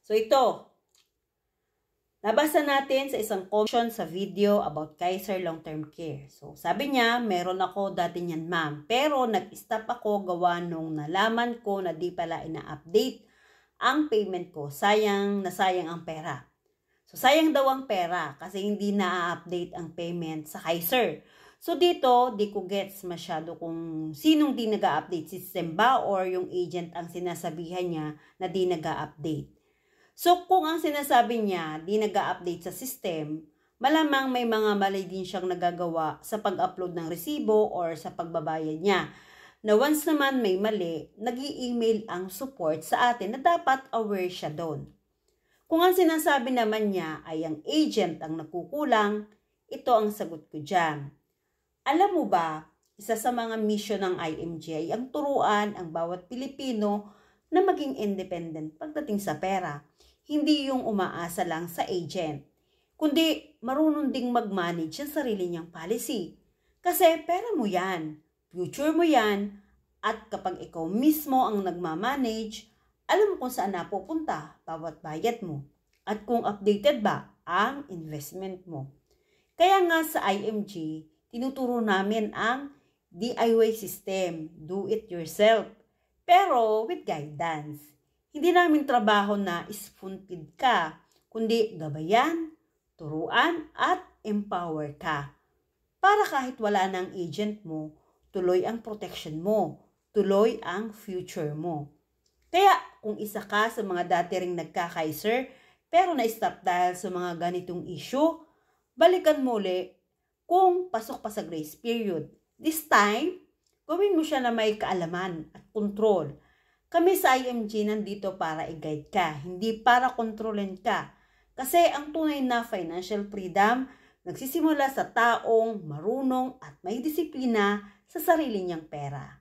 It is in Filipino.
So ito, nabasa natin sa isang comment sa video about Kaiser Long-Term Care. So sabi niya, meron ako dati niyan ma'am, pero nag-stop ako gawa nung nalaman ko na di pala ina-update ang payment ko. Sayang na sayang ang pera. So sayang daw ang pera kasi hindi na-update ang payment sa Kaiser. So dito, di ko gets masyado kung sinong di nag-update, system ba or yung agent ang sinasabihan niya na di nag-update. So, kung ang sinasabi niya, di nag-update sa system, malamang may mga mali din siyang nagagawa sa pag-upload ng resibo or sa pagbabayad niya. Na once naman may mali, nag-i-email ang support sa atin na dapat aware siya doon. Kung ang sinasabi naman niya ay ang agent ang nakukulang, ito ang sagot ko dyan. Alam mo ba, isa sa mga mission ng IMG ay ang turuan ang bawat Pilipino na maging independent pagdating sa pera. Hindi yung umaasa lang sa agent, kundi marunong ding mag-manage ang sarili niyang policy. Kasi pera mo yan, future mo yan, at kapag ikaw mismo ang nagmamanage, alam mo kung saan napupunta bawat bayad mo, at kung updated ba ang investment mo. Kaya nga sa IMG, tinuturo namin ang DIY system, do it yourself, pero with guidance. Hindi namin trabaho na spoon-feed ka, kundi gabayan, turuan, at empower ka. Para kahit wala ng agent mo, tuloy ang protection mo, tuloy ang future mo. Kaya kung isa ka sa mga dati ring nagka-Kaiser, pero na-stop dahil sa mga ganitong issue, balikan mo ulit kung pasok pa sa grace period. This time, gawin mo siya na may kaalaman at control. Kami sa IMG nandito para i-guide ka, hindi para kontrolin ka. Kasi ang tunay na financial freedom nagsisimula sa taong marunong at may disiplina sa sarili niyang pera.